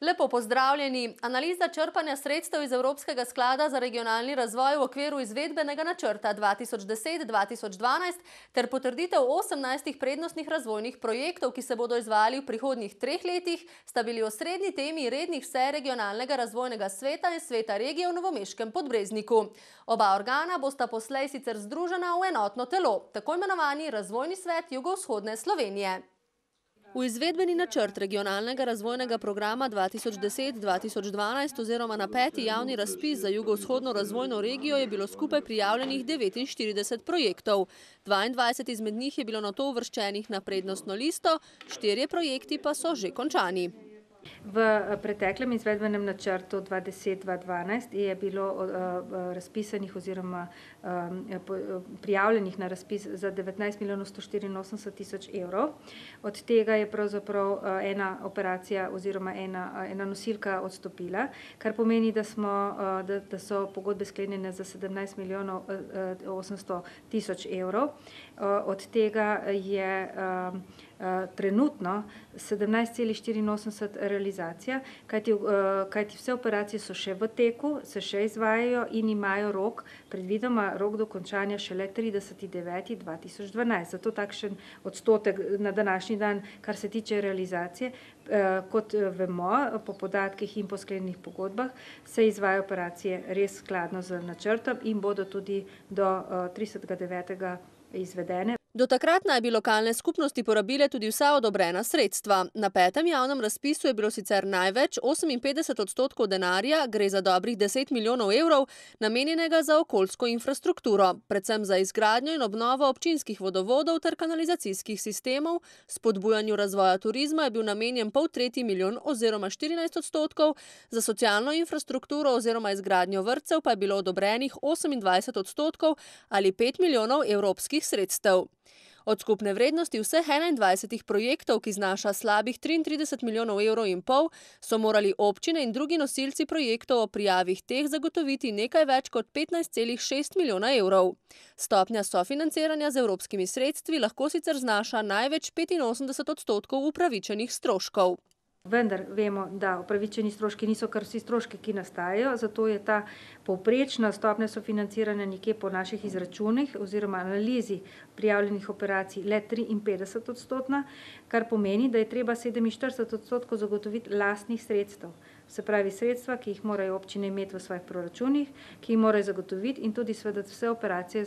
Lepo pozdravljeni. Analiza črpanja sredstev iz Evropskega sklada za regionalni razvoj v okviru izvedbenega načrta 2010-2012 ter potrditev 18 prednostnih razvojnih projektov, ki se bodo izvajali v prihodnjih 3 letih, sta bili osrednji temi rednih sej regionalnega razvojnega sveta in sveta regije v Novomeškem Podbrezniku. Oba organa bosta poslej sicer združena v enotno telo, tako imenovani Razvojni svet jugovzhodne Slovenije. V izvedbeni načrt regionalnega razvojnega programa 2010-2012 oziroma na 5. javni razpis za jugovzhodno razvojno regijo je bilo skupaj prijavljenih 49 projektov. 22 izmed njih je bilo nato uvrščenih na prednostno listo, 4 projekti pa so že končani. V preteklem izvedbenem načrtu 2010-2012 je bilo razpisanih oziroma prijavljenih na razpis za 19 milijonov 184 tisoč evrov. Od tega je pravzaprav ena operacija oziroma ena nosilka odstopila, kar pomeni, da so pogodbe sklenjene za 17 milijonov 800 tisoč evrov. Od tega je trenutno 17,84 realizacija, kajti vse operacije so še v teku, se še izvajajo in imajo predvidoma rok dokončanja šele 30.9.2012. Zato takšen odstotek na današnji dan, kar se tiče realizacije, kot vemo, po podatkih in po sklenjenih pogodbah, se izvajajo operacije res skladno z načrtom in bodo tudi do 30.9. izvedene. Do takrat naj bi lokalne skupnosti porabile tudi vsa odobrena sredstva. Na 5. javnem razpisu je bilo sicer največ 58% denarja, gre za dobrih 10 milijonov evrov, namenjenega za okoljsko infrastrukturo, predvsem za izgradnjo in obnovo občinskih vodovodov ter kanalizacijskih sistemov. Spodbujanju razvoja turizma je bil namenjen 1,5 milijon oziroma 14%, za socialno infrastrukturo oziroma izgradnjo vrtcev pa je bilo odobrenih 28% ali 5 milijonov evropskih sredstev. Od skupne vrednosti vseh 21 projektov, ki znaša slabih 33 milijonov evrov in pol, so morali občine in drugi nosilci projektov o prijavih teh zagotoviti nekaj več kot 15,6 milijona evrov. Stopnja sofinanciranja z evropskimi sredstvi lahko sicer znaša največ 85% upravičenih stroškov. Vendar vemo, da upravičeni stroški niso kar vsi stroški, ki nastajajo, zato je ta povprečna stopnja sofinanciranja nekje po naših izračunih oziroma analizi prijavljenih operacij le 53%, kar pomeni, da je treba 47% zagotoviti lastnih sredstev. Se pravi sredstva, ki jih morajo občine imeti v svojih proračunih, ki jih morajo zagotoviti in tudi seveda vse operacije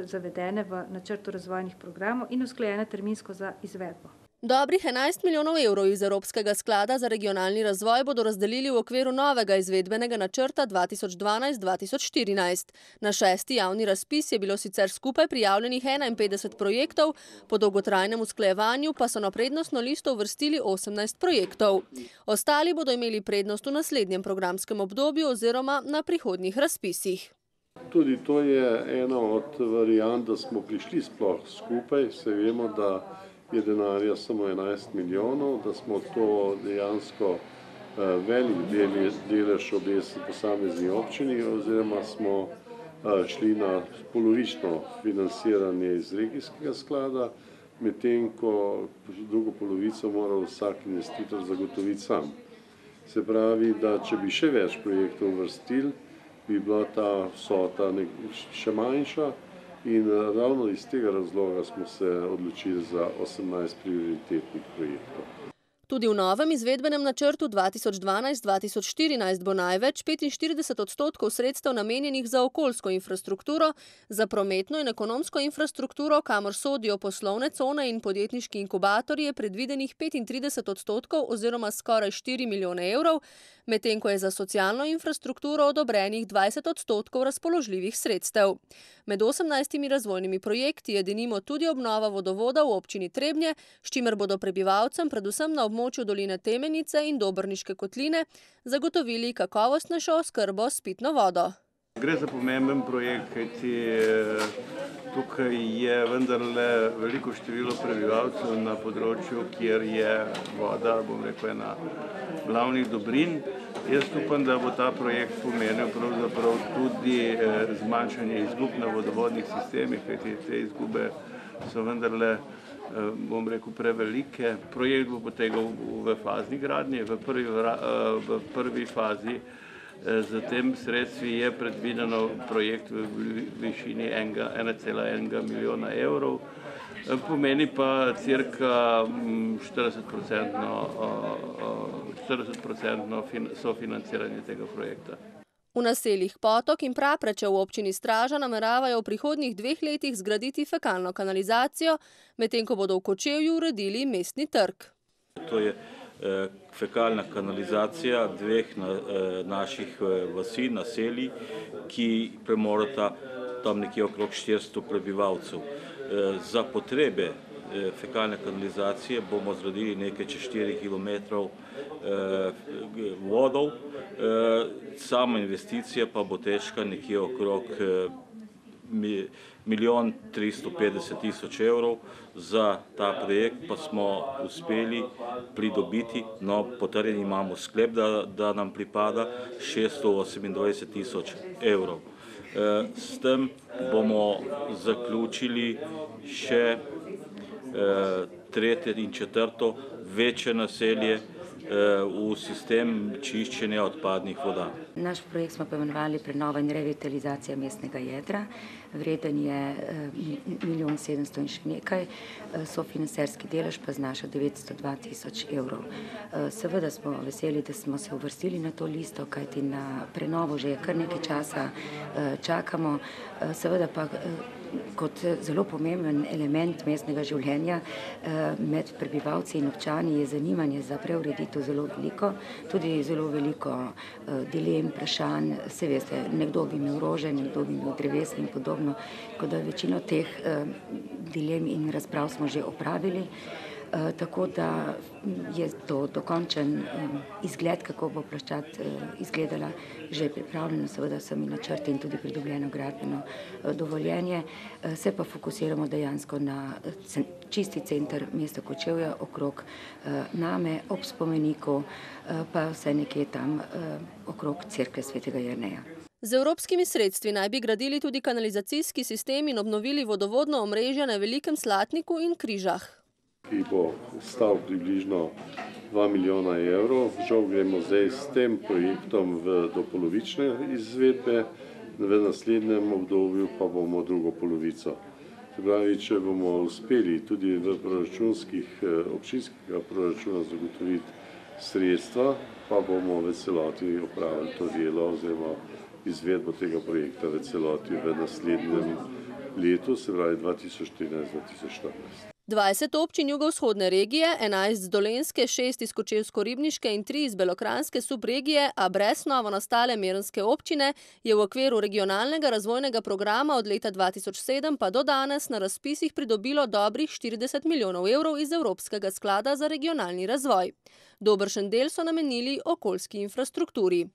zavedene v načrtu razvojnih programov in usklajene terminsko za izvedbo. Dobrih 11 milijonov evrov iz Evropskega sklada za regionalni razvoj bodo razdelili v okviru novega izvedbenega načrta 2012-2014. Na 6. javni razpis je bilo sicer skupaj prijavljenih 51 projektov, po dolgotrajnem usklajevanju pa so na prednostno listo uvrstili 18 projektov. Ostali bodo imeli prednost v naslednjem programskem obdobju oziroma na prihodnjih razpisih. Tudi to je ena od variant, da smo prišli sploh skupaj, se vemo, da je denarja samo 11 milijonov, da smo to dejansko velik delež obe posamezni občini oziroma smo šli na polovično financiranje iz regijskega sklada, medtem ko drugo polovico mora vsak investitor zagotoviti sam. Se pravi, da če bi še več projektov uvrstili, bi bila ta vsota še manjša. In ravno iz tega razloga smo se odločili za 18 prioritetnih projektov. Tudi v novem izvedbenem načrtu 2012-2014 bo največ 45% sredstev namenjenih za okoljsko infrastrukturo, za prometno in ekonomsko infrastrukturo, kamor sodijo poslovne cone in podjetniški inkubatorji, je predvidenih 35% oziroma skoraj 4 milijone evrov, medtem ko je za socialno infrastrukturo odobrenih 20% razpoložljivih sredstev. Med 18 razvojnimi projekti je denimo tudi obnova vodovoda v občini Trebnje, s čimer bodo prebivalcem predvsem na območju doline Temenice in Dobrniške kotline zagotovili kakovostnejšo oskrbo s pitno vodo. Gre za pomemben projekt, kajti tukaj je vendarle veliko število prebivalcev na področju, kjer je voda, bom rekel, ena glavnih dobrin. Jaz upam, da bo ta projekt pomenil pravzaprav tudi zmanjšanje izgub na vodovodnih sistemih, kajti te izgube so vendarle bom rekel, prevelike. Projekt bo potekal v fazni gradnji, v prvi fazi. Za tem sredstvi je predvideno projekt v višini 1,1 milijona evrov, pomeni pa cirka 40% sofinanciranje tega projekta. V naseljih Potok in Prapreče v občini Straža nameravajo v prihodnjih 2 letih zgraditi fekalno kanalizacijo, medtem ko bodo v Kočevju uredili mestni trg. To je fekalna kanalizacija 2 naših vasi, naselij, ki premorata tam nekje okrog 400 prebivalcev. Za potrebe fekalne kanalizacije bomo zgradili nekaj čez 4 kilometrov vodov. Sama investicija pa bo težka nekje okrog 1.350.000 evrov. Za ta projekt pa smo uspeli pridobiti, potrjen imamo sklep, da nam pripada 628.000 evrov. S tem bomo zaključili še 3. in 4. večje naselje v sistem čiščenja odpadnih voda. Naš projekt smo poimenovali prenova in revitalizacija mestnega jedra. Vreden je 1.700.000 in še nekaj, sofinancerski delež pa znaša 902.000 evrov. Seveda smo veseli, da smo se uvrstili na to listo, kajti na prenovo že kar nekaj časa čakamo. Seveda pa kot zelo pomemben element mestnega življenja med prebivalci in občani je zanimanje za preureditev zelo veliko, tudi zelo veliko dilem, vprašanj. Se veste, nekdo bi imel rože, nekdo bi imel drevesa in podobno, tako da večino teh dilem in razprav smo že opravili. Tako da je to dokončen izgled, kako bo ploščad izgledala, že pripravljeno, seveda sami načrti in tudi pridobljeno gradbeno dovoljenje. Se pa fokusiramo dejansko na čisti center mesta Kočevja, okrog Name, ob spomeniku, pa vse nekje tam okrog cerkve svetega Jerneja. Z evropskimi sredstvi naj bi gradili tudi kanalizacijski sistem in obnovili vodovodno omrežje na Velikem Slatniku in Križah, ki bo stal približno 2 milijona evrov. Žal gremo zdaj s tem projektom do polovične izvedbe, v naslednjem obdobju pa bomo drugo polovico. Se pravi, če bomo uspeli tudi v občinskega proračuna zagotoviti sredstva, pa bomo v celoti opravili to delo oziroma izvedbo tega projekta v celoti v naslednjem letu, se pravi 2013-2014. 20 občin jugovzhodne regije, 11 z Dolenjske, 6 iz Kočevsko-Ribniške in 3 iz Belokranjske subregije, a brez novo nastale Merenske občine, je v okviru regionalnega razvojnega programa od leta 2007 pa do danes na razpisih pridobilo dobrih 40 milijonov evrov iz Evropskega sklada za regionalni razvoj. Dobršen del so namenili okoljski infrastrukturi.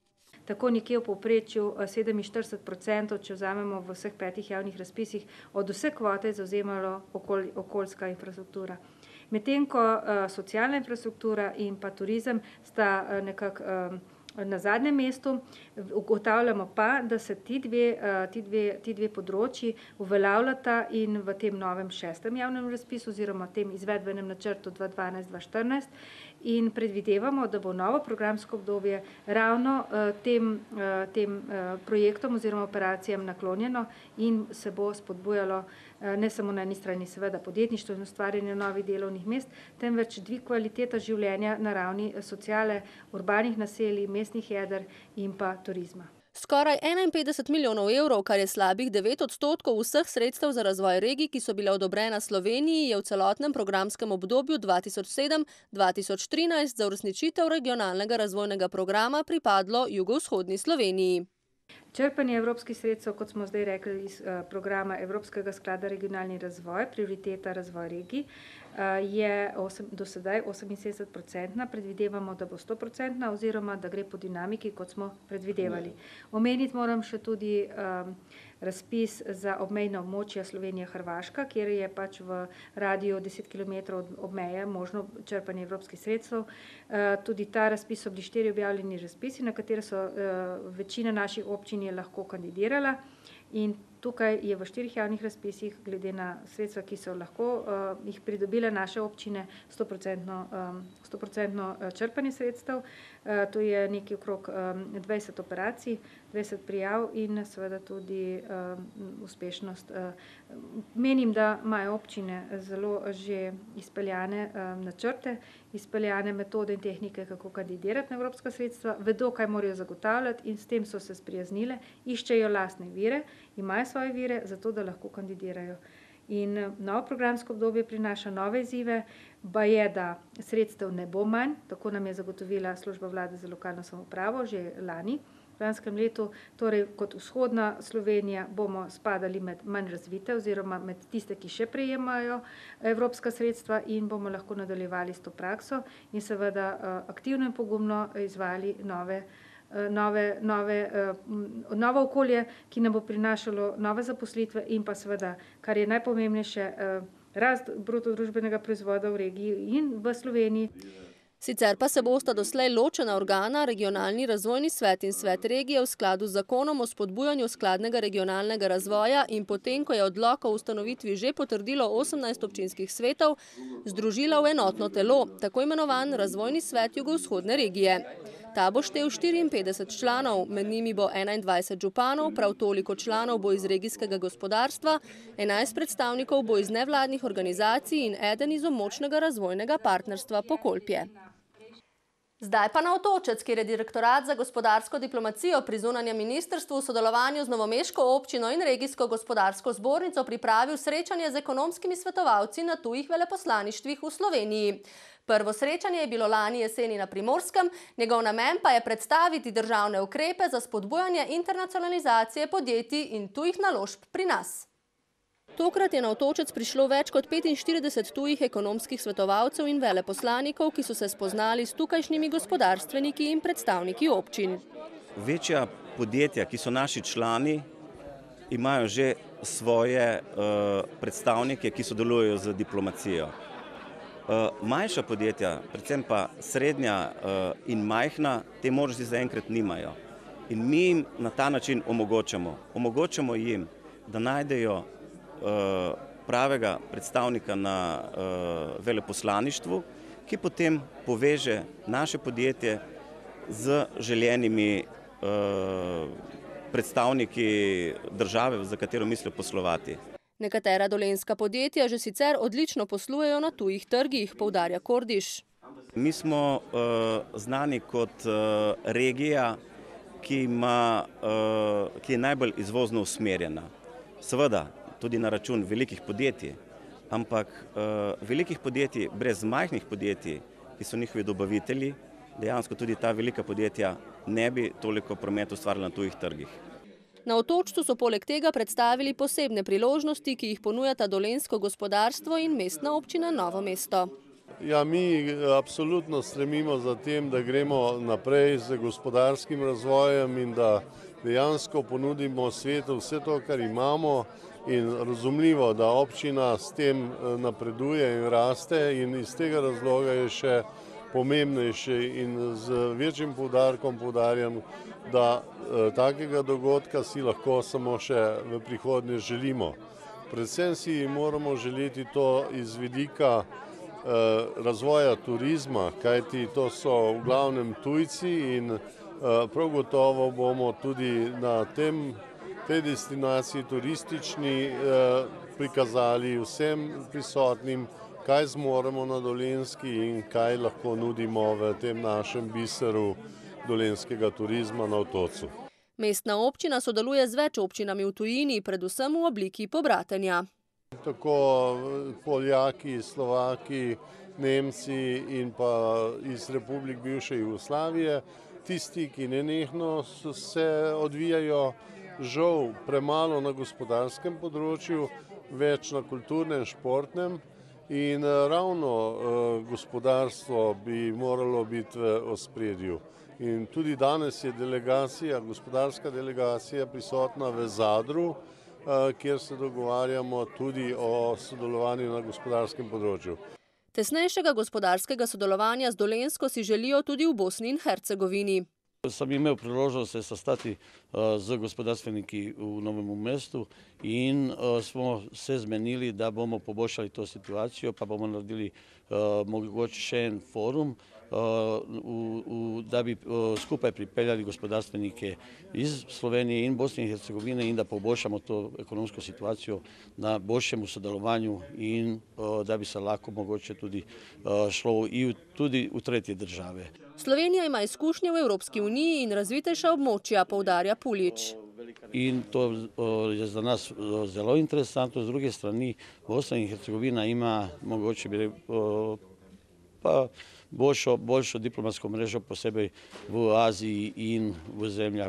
Tako nekje v povprečju 47%, če vzamemo v vseh 5 javnih razpisih, od vse kvote je zavzemalo okoljska infrastruktura. Medtem ko socialna infrastruktura in pa turizem sta nekako na zadnjem mestu, ugotavljamo pa, da se ti dve področji uveljavljata in v tem novem 6. javnem razpisu oziroma tem izvedbenem načrtu 2012-2014 in predvidevamo, da bo novo programsko obdobje ravno tem projektom oziroma operacijam naklonjeno in se bo spodbujalo ne samo na eni strani seveda podjetništvo in ustvarjanje novih delovnih mest, temveč dvig kvaliteta življenja na ravni sociale, urbanih naselij, mestnih jeder in pa turizma. Skoraj 51 milijonov evrov, kar je slabih 9% vseh sredstev za razvoj regij, ki so bile odobrena Sloveniji, je v celotnem programskem obdobju 2007-2013 za uresničitev regionalnega razvojnega programa pripadlo jugovzhodni Sloveniji. Črpanje evropskih sredstev, kot smo zdaj rekli, iz programa Evropskega sklada regionalni razvoj, prioriteta razvoj regij, je do sedaj 78%, predvidevamo, da bo 100% oziroma da gre po dinamiki, kot smo predvidevali. Omeniti moram še tudi razpis za obmejna območja Slovenija-Hrvaška, kjer je pač v radiju 10 km od meje možno črpanje evropskih sredstev. Tudi ta razpis so bili 4 objavljeni razpisi, na katere so večina naših občin je lahko kandidirala in Tukaj je v 4 javnih razpisih, glede na sredstva, ki so lahko jih pridobile naše občine, 100% črpanje sredstev. To je nekaj okrog 20 operacij, 20 prijav in seveda tudi uspešnost. Menim, da imajo občine zelo že izpeljane načrte, izpeljane metode in tehnike, kako kandidirati na evropska sredstva, vedo, kaj morajo zagotavljati in s tem so se sprijaznile, iščejo lastne vire, imajo svoje vire, zato da lahko kandidirajo. In novo programsko obdobje prinaša nove izzive, baje, da sredstev ne bo manj, tako nam je zagotovila Služba vlade za lokalno samoupravo že lani, v lanskem letu, torej kot vzhodna Slovenija bomo spadali med manj razvite oziroma med tiste, ki še prejemajo evropska sredstva in bomo lahko nadaljevali s to prakso in seveda aktivno in pogumno izvajali novo okolje, ki nam bo prinašalo nove zaposlitve in pa seveda, kar je najpomembnejše, rast bruto družbenega proizvoda v regiji in v Sloveniji. Sicer pa se bosta doslej ločena organa, regionalni razvojni svet in svet regije v skladu z zakonom o spodbujanju skladnega regionalnega razvoja in potem, ko je odlok o ustanovitvi že potrdilo 18 občinskih svetov, združila v enotno telo, tako imenovan Razvojni svet jugovzhodne regije. Ta bo štel 54 članov, med njimi bo 21 županov, prav toliko članov bo iz regijskega gospodarstva, 11 predstavnikov bo iz nevladnih organizacij in eden iz območnega razvojnega partnerstva Pokolpje. Zdaj pa na Otočec, kjer je Direktorat za gospodarsko diplomacijo pri zunanjem ministrstvu v sodelovanju z novomeško občino in regijsko gospodarsko zbornico pripravil srečanje z ekonomskimi svetovalci na tujih veleposlaništvih v Sloveniji. Prvo srečanje je bilo lani jeseni na Primorskem, njegov namen pa je predstaviti državne ukrepe za spodbujanje internacionalizacije podjetij in tujih naložb pri nas. Tokrat je na Otočec prišlo več kot 45 tujih ekonomskih svetovalcev in veleposlanikov, ki so se spoznali s tukajšnjimi gospodarstveniki in predstavniki občin. Večja podjetja, ki so naši člani, imajo že svoje predstavnike, ki sodelujejo z diplomacijo. Manjša podjetja, predvsem pa srednja in majhna, te možnosti zaenkrat nimajo. In mi jim na ta način omogočamo jim, da najdejo pravega predstavnika na veleposlaništvu, ki potem poveže naše podjetje z želenimi predstavniki države, za katero mislijo poslovati. Nekatera dolenjska podjetja že sicer odlično poslujejo na tujih trgih, poudarja Kordiš. Mi smo znani kot regija, ki je najbolj izvozno usmerjena. Seveda, tudi na račun velikih podjetij, ampak velikih podjetij brez majhnih podjetij, ki so njihovi dobavitelji, dejansko tudi ta velika podjetja ne bi toliko prometa ustvarila na tujih trgih. Na Otočcu so poleg tega predstavili posebne priložnosti, ki jih ponujata dolenjsko gospodarstvo in mestna občina Novo mesto. Ja, mi absolutno stremimo za tem, da gremo naprej z gospodarskim razvojem in da dejansko ponudimo svetu vse to, kar imamo, in razumljivo, da občina s tem napreduje in raste in iz tega razloga je še pomembnejše in z večjim poudarjam, da takega dogodka si lahko samo še v prihodnje želimo. Predvsem si moramo želeti to iz vidika razvoja turizma, kajti to so v glavnem tujci in prav gotovo bomo tudi na tej destinaciji turistični prikazali vsem prisotnim, kaj zmoremo na Dolenjski in kaj lahko nudimo v tem našem biseru dolenjskega turizma na Otočcu. Mestna občina sodeluje z več občinami v tujini, predvsem v obliki pobratenja. Tako Poljaki, Slovaki, Nemci in pa iz republik bivše Jugoslavije, tisti, ki nenehno se odvijajo, žal premalo na gospodarskem področju, več na kulturnem, športnem in ravno gospodarstvo bi moralo biti v ospredju. In tudi danes je gospodarska delegacija prisotna v Zadru, kjer se dogovarjamo tudi o sodelovanju na gospodarskem področju. Tesnejšega gospodarskega sodelovanja z Dolenjsko si želijo tudi v Bosni in Hercegovini. Sem imel priložnost se sestati z gospodarstveniki v Novem mestu in smo se zmenili, da bomo poboljšali to situacijo, pa bomo naredili mogoče še en forum, da bi skupaj pripeljali gospodarstvenike iz Slovenije in Bosne in Hercegovine in da poboljšamo to ekonomsko situacijo na boljšemu sodelovanju in da bi se lahko mogoče tudi šlo tudi v tretje države. Slovenija ima izkušnje v Evropski uniji in razvitejša območja, poudarja Pulič. In to je za nas zelo interesantno. Z druge strani Bosna in Hercegovina ima mogoče pa boljšo diplomatsko mrežo, posebej v Aziji in v zemljah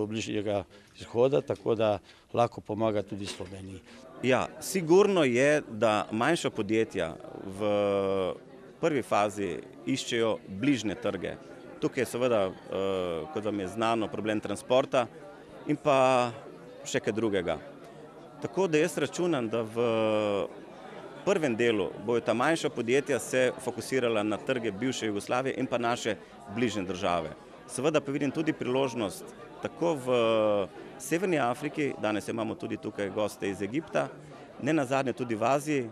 bližnjega izhoda, tako da lahko pomaga tudi Sloveniji. Ja, sigurno je, da manjša podjetja v prvi fazi iščejo bližnje trge. Tukaj je seveda, kot vam je znano, problem transporta in pa še kaj drugega. Tako da jaz računam, da v prvem delu bojo ta manjša podjetja se fokusirala na trge bivše Jugoslavije in pa naše bližnje države. Seveda pa vidim tudi priložnost tako v Severni Afriki, danes imamo tudi tukaj goste iz Egipta, ne nazadnje tudi v Aziji,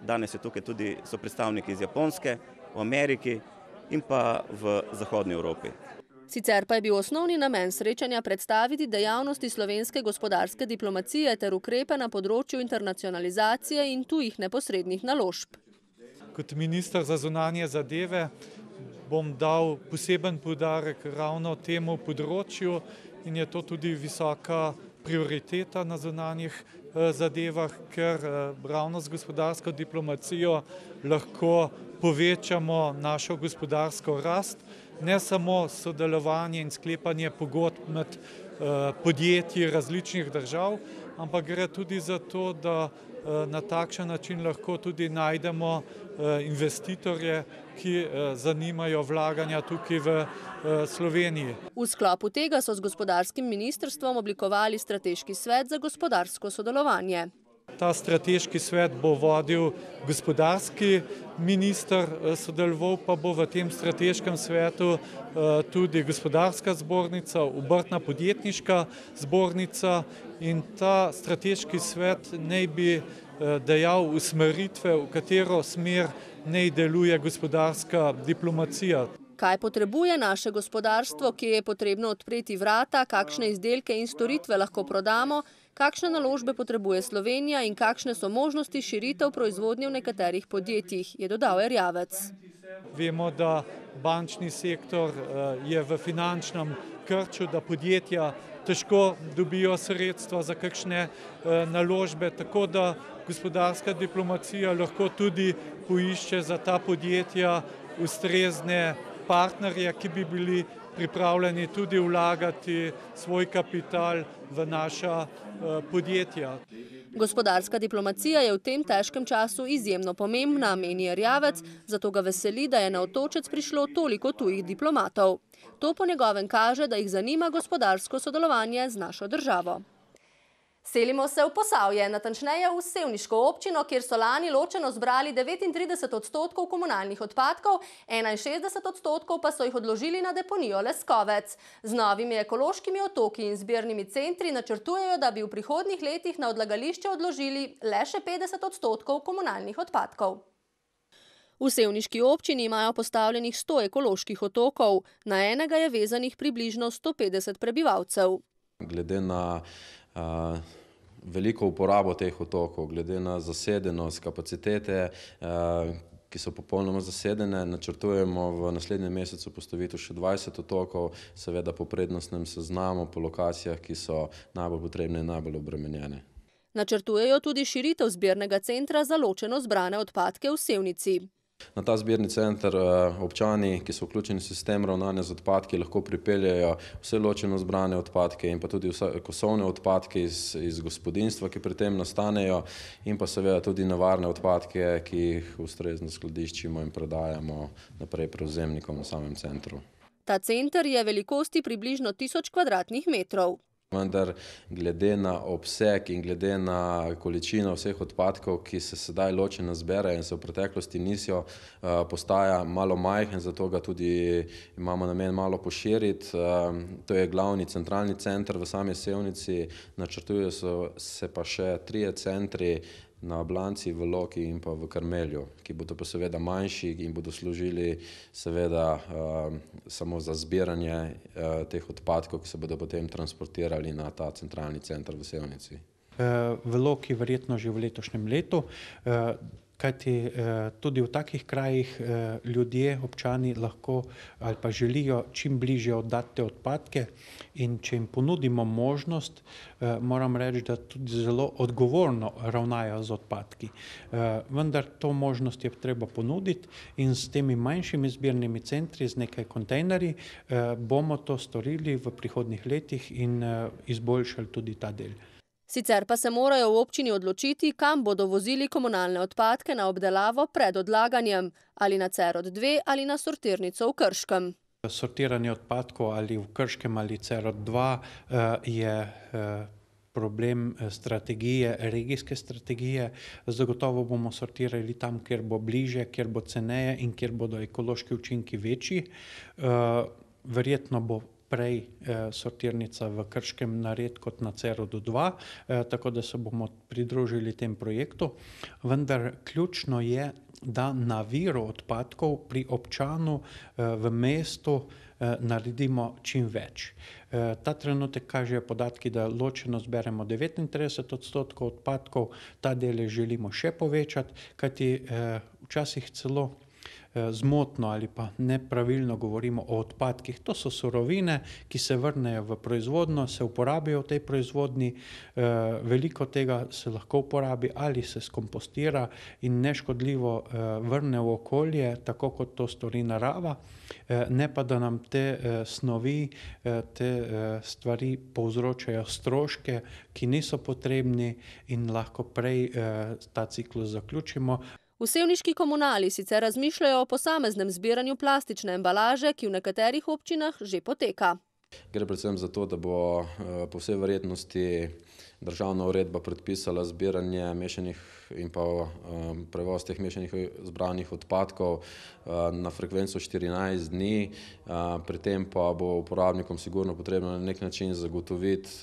danes so predstavniki iz Japonske, v Ameriki in pa v Zahodni Evropi. Sicer pa je bil osnovni namen srečanja predstaviti dejavnosti slovenske gospodarske diplomacije ter ukrepe na področju internacionalizacije in tujih neposrednih naložb. Kot minister za zunanje zadeve bom dal poseben poudarek ravno temu področju in je to tudi visoka prioriteta na zunanjih zadevah, ker ravno z gospodarsko diplomacijo lahko povečamo našo gospodarsko rast, ne samo sodelovanje in sklepanje pogodb med podjetji različnih držav, ampak gre tudi za to, da na takšen način lahko tudi najdemo investitorje, ki zanimajo vlaganja tukaj v Sloveniji. V sklopu tega so z gospodarskim ministrstvom oblikovali strateški svet za gospodarsko sodelovanje. Ta strateški svet bo vodil gospodarski minister, sodeloval pa bo v tem strateškem svetu tudi gospodarska zbornica, obrtna podjetniška zbornica in ta strateški svet naj bi dajal usmeritve, v katero smer naj deluje gospodarska diplomacija. Kaj potrebuje naše gospodarstvo, kje je potrebno odpreti vrata, kakšne izdelke in storitve lahko prodamo, kakšne naložbe potrebuje Slovenija in kakšne so možnosti širitev proizvodnje v nekaterih podjetjih, je dodal Erjavec. Vemo, da bančni sektor je v finančnem krču, da podjetja težko dobijo sredstva za kakšne naložbe, tako da gospodarska diplomacija lahko tudi poišče za ta podjetja ustrezne partnerje, ki bi bili pripravljeni tudi vlagati svoj kapital v naša podjetja. Gospodarska diplomacija je v tem težkem času izjemno pomembna, meni Erjavec, zato ga veseli, da je na Otočec prišlo toliko tujih diplomatov. To po njegovem kaže, da jih zanima gospodarsko sodelovanje z našo državo. Selimo se v Posavje, natančneje v sevniško občino, kjer so lani ločeno zbrali 39% komunalnih odpadkov, 61% pa so jih odložili na deponijo Leskovec. Z novimi ekološkimi otoki in zbirnimi centri načrtujejo, da bi v prihodnjih letih na odlagališče odložili le še 50% komunalnih odpadkov. V sevniški občini imajo postavljenih 100 ekoloških otokov, na enega je vezanih približno 150 prebivalcev. Glede na veliko uporabo teh otokov, glede na zasedenost, kapacitete, ki so popolnoma zasedene, načrtujemo v naslednjem mesecu postavitev še 20 otokov, seveda po prednostnem seznamu, po lokacijah, ki so najbolj potrebne in najbolj obremenjene. Načrtujejo tudi širitev zbirnega centra za ločeno zbrane odpadke v Sevnici. Na ta zbirni center občani, ki so vključeni v sistem ravnanja z odpadki, lahko pripeljejo vse ločeno zbrane odpadke in pa tudi vse kosovne odpadke iz gospodinjstva, ki pri tem nastanejo, in pa seveda tudi nevarne odpadke, ki jih ustrezno skladiščimo in predajamo naprej prevzemnikom na samem centru. Ta center je velikosti približno 1000 kvadratnih metrov. Vendar glede na obseg in glede na količino vseh odpadkov, ki se sedaj ločeno zbere in se v preteklosti niso, postaja malo majhen, zato ga tudi imamo namen malo poširiti. To je glavni centralni center v sami Sevnici, načrtujejo se pa še 3 centri na Blanci, v Loki in pa v Karmelju, ki bodo pa seveda manjši in bodo služili seveda samo za zbiranje teh odpadkov, ki se bodo potem transportirali na ta centralni center v Sevnici. V Loki verjetno že v letošnjem letu, kajti tudi v takih krajih ljudje, občani lahko ali pa želijo čim bližje oddati te odpadke in če jim ponudimo možnost, moram reči, da tudi zelo odgovorno ravnajo z odpadki. Vendar to možnost je treba ponuditi in s temi manjšimi zbirnimi centri, z nekaj kontejnerji, bomo to storili v prihodnjih letih in izboljšali tudi ta del. Sicer pa se morajo v občini odločiti, kam bodo vozili komunalne odpadke na obdelavo pred odlaganjem, ali na Cerod 2 ali na sortirnico v Krškem. Sortiranje odpadkov ali v Krškem ali Cerod 2 je problem strategije, regijske strategije. Zagotovo bomo sortirali tam, kjer bo bliže, kjer bo ceneje in kjer bodo ekološki učinki večji. Verjetno bo prej sortirnica v Krškem nared kot na Cerodu 2, tako da se bomo pridružili tem projektu. Vendar ključno je, da na viru odpadkov pri občanu v mestu naredimo čim več. Ta trenutek kažejo podatki, da ločeno zberemo 39% odpadkov, ta delež želimo še povečati, kajti včasih celo zmotno ali pa nepravilno govorimo o odpadkih. To so surovine, ki se vrnejo v proizvodnjo, se uporabijo v tej proizvodnji, veliko tega se lahko uporabi ali se skompostira in neškodljivo vrne v okolje, tako kot to stori narava, ne pa da nam te snovi, te stvari povzročajo stroške, ki niso potrebni in lahko prej ta ciklus zaključimo. V sevniški komunali sicer razmišljajo o posameznem zbiranju plastične embalaže, ki v nekaterih občinah že poteka. Gre predvsem za to, da bo po vsej verjetnosti državna uredba predpisala zbiranje mešanih in pa prevoz teh mešanih zbranih odpadkov na frekvenco 14 dni. Pri tem pa bo uporabnikom sigurno potrebno na nek način zagotoviti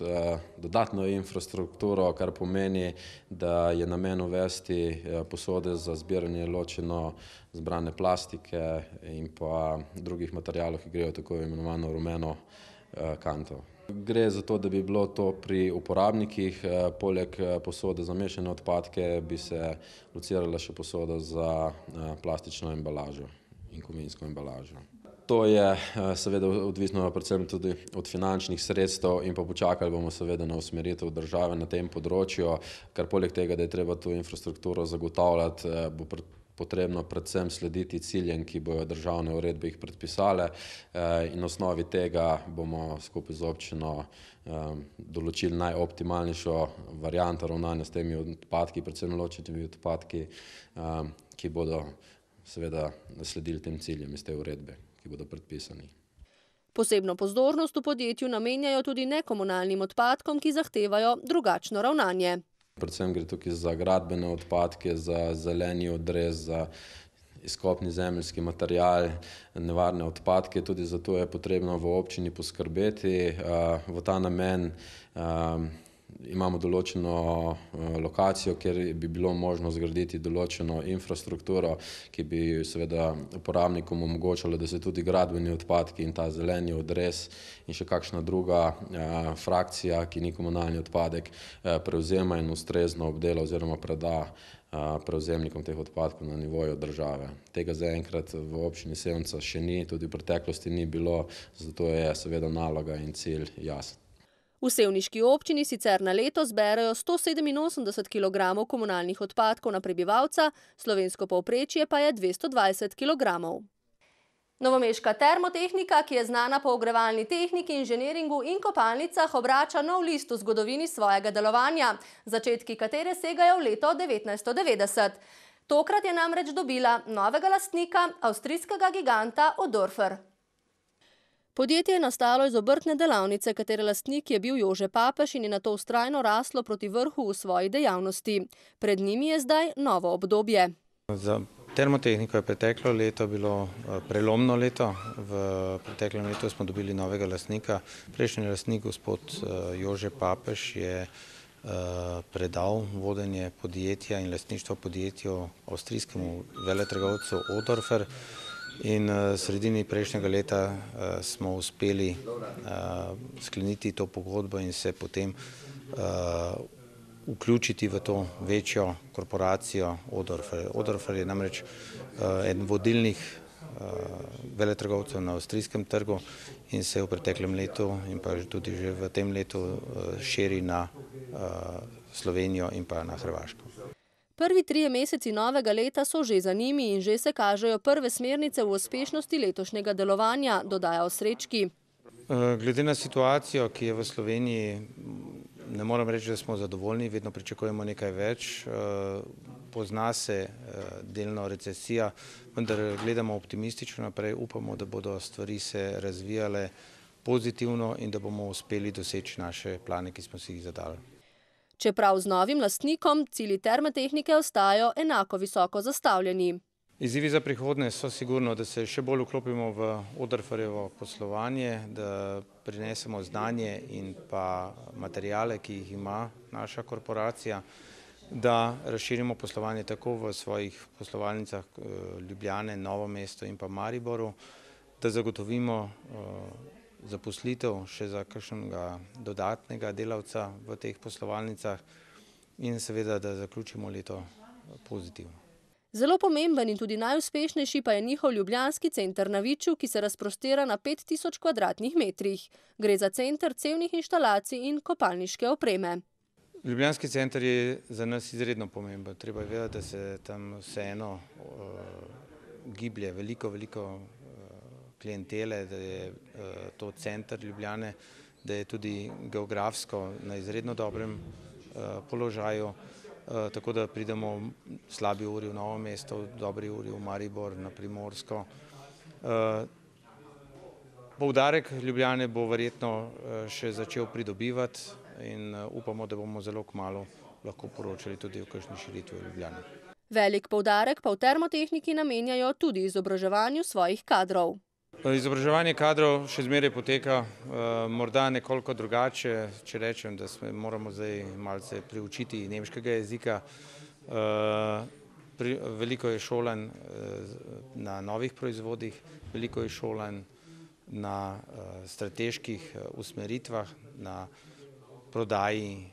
dodatno infrastrukturo, kar pomeni, da je namen uvesti posode za zbiranje ločeno zbrane plastike in pa drugih materialov, ki grejo tako imenovano rumeno kanto. Gre za to, da bi bilo to pri uporabnikih, poleg posode za mešane odpadke bi se locirala še posoda za plastično embalažo in kovinsko embalažo. To je seveda odvisno predvsem tudi od finančnih sredstev in pa počakali bomo seveda na usmeritev države na tem področju, ker poleg tega, da je treba to infrastrukturo zagotavljati, bo potrebno predvsem slediti ciljem, ki bojo državne uredbe jih predpisale in na osnovi tega bomo skupaj z občino določili najoptimalnejšo varianto ravnanja s temi odpadki, predvsem ločenimi odpadki, ki bodo seveda sledili tem ciljem iz te uredbe, ki bodo predpisani. Posebno pozornost v podjetju namenjajo tudi nekomunalnim odpadkom, ki zahtevajo drugačno ravnanje. Predvsem gre tukaj za gradbene odpadke, za zeleni odrez, za izkopni zemeljski material, nevarne odpadke. Tudi zato je potrebno v občini poskrbeti. V ta namen imamo določeno lokacijo, kjer bi bilo možno zgraditi določeno infrastrukturo, ki bi seveda uporabnikom omogočala, da se tudi gradbeni odpadki in ta zeleni odrez in še kakšna druga frakcija, ki ni komunalni odpadek, prevzema in ustrezno obdela oziroma preda prevzemnikom teh odpadkov na nivoju države. Tega zaenkrat v občini Sevnica še ni, tudi v preteklosti ni bilo, zato je seveda naloga in cilj jasen. V sevniški občini sicer na leto zberejo 187 kg komunalnih odpadkov na prebivalca, slovensko povprečje pa je 220 kg. Novomeška termotehnika, ki je znana po ogrevalni tehniki, inženiringu in kopalnicah, obrača nov list v zgodovini svojega delovanja, začetki katere segajo v leto 1990. Tokrat je namreč dobila novega lastnika, avstrijskega giganta Odorfer. Podjetje je nastalo iz obrtne delavnice, katere lastnik je bil Jože Papež in je nato vztrajno raslo proti vrhu v svoji dejavnosti. Pred njimi je zdaj novo obdobje. Za termotehniko je preteklo leto bilo prelomno leto. V preteklem letu smo dobili novega lastnika. Prejšnji lastnik, gospod Jože Papež, je predal vodenje podjetja in lastništvo podjetju avstrijskemu veletrgovcu Odorfer. In sredini prejšnjega leta smo uspeli skleniti to pogodbo in se potem vključiti v to večjo korporacijo Odorfer. Odorfer je namreč eden vodilnih veletrgovcev na avstrijskem trgu in se v preteklem letu in pa tudi že v tem letu širi na Slovenijo in pa na Hrvaško. Prvi 3 meseci novega leta so že za njimi in že se kažejo prve smernice v uspešnosti letošnjega delovanja, dodaja Osrečki. Glede na situacijo, ki je v Sloveniji, ne moram reči, da smo zadovoljni, vedno pričakujemo nekaj več. Pozna se delno recesija, vendar gledamo optimistično naprej, upamo, da bodo stvari se razvijale pozitivno in da bomo uspeli doseči naše plane, ki smo si jih zadali. Čeprav z novim lastnikom cilji termotehnike ostajajo enako visoko zastavljeni. Izzivi za prihodnje so sigurno, da se še bolj vklopimo v Odorferjevo poslovanje, da prinesemo znanje in pa materijale, ki jih ima naša korporacija, da razširimo poslovanje tako v svojih poslovalnicah Ljubljane, Novo mesto in pa Mariboru, da zagotovimo zaposlitev še za kakšnega dodatnega delavca v teh poslovalnicah in seveda, da zaključimo leto pozitivno. Zelo pomemben in tudi najuspešnejši pa je njihov ljubljanski center na Viču, ki se razprostira na 5000 kvadratnih metrih. Gre za center cevnih inštalacij in kopalniške opreme. Ljubljanski center je za nas izredno pomemben. Treba je vedeti, da se tam vseeno giblje veliko klientele, da je to center Ljubljane, da je tudi geografsko na izredno dobrem položaju, tako da pridemo slabi uri v Novo mesto, dobri uri v Maribor, na Primorsko. Poudarek Ljubljane bo verjetno še začel pridobivati in upamo, da bomo zelo kmalu lahko poročali tudi o kakšni širitvi v Ljubljani. Velik poudarek pa v termotehniki namenjajo tudi izobraževanju svojih kadrov. Izobraževanje kadrov še zmeraj poteka, morda nekoliko drugače, če rečem, da moramo zdaj malce priučiti nemškega jezika. Veliko je šolanj na novih proizvodih, veliko je šolanj na strateških usmeritvah, na prodaji,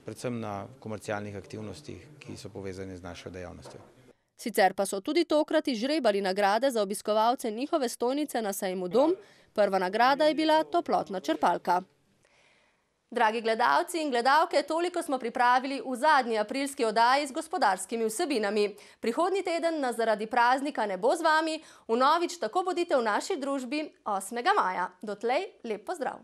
predvsem na komercialnih aktivnostih, ki so povezane z našo dejavnostjo. Sicer pa so tudi tokrat izžrebali nagrade za obiskovalce njihove stojnice na sejmu Dom. Prva nagrada je bila toplotna črpalka. Dragi gledalci in gledalke, toliko smo pripravili v zadnji aprilski oddaji z gospodarskimi vsebinami. Prihodnji teden nas zaradi praznika ne bo z vami, vnovič tako bodite v naši družbi 8. maja. Dotlej lep pozdrav!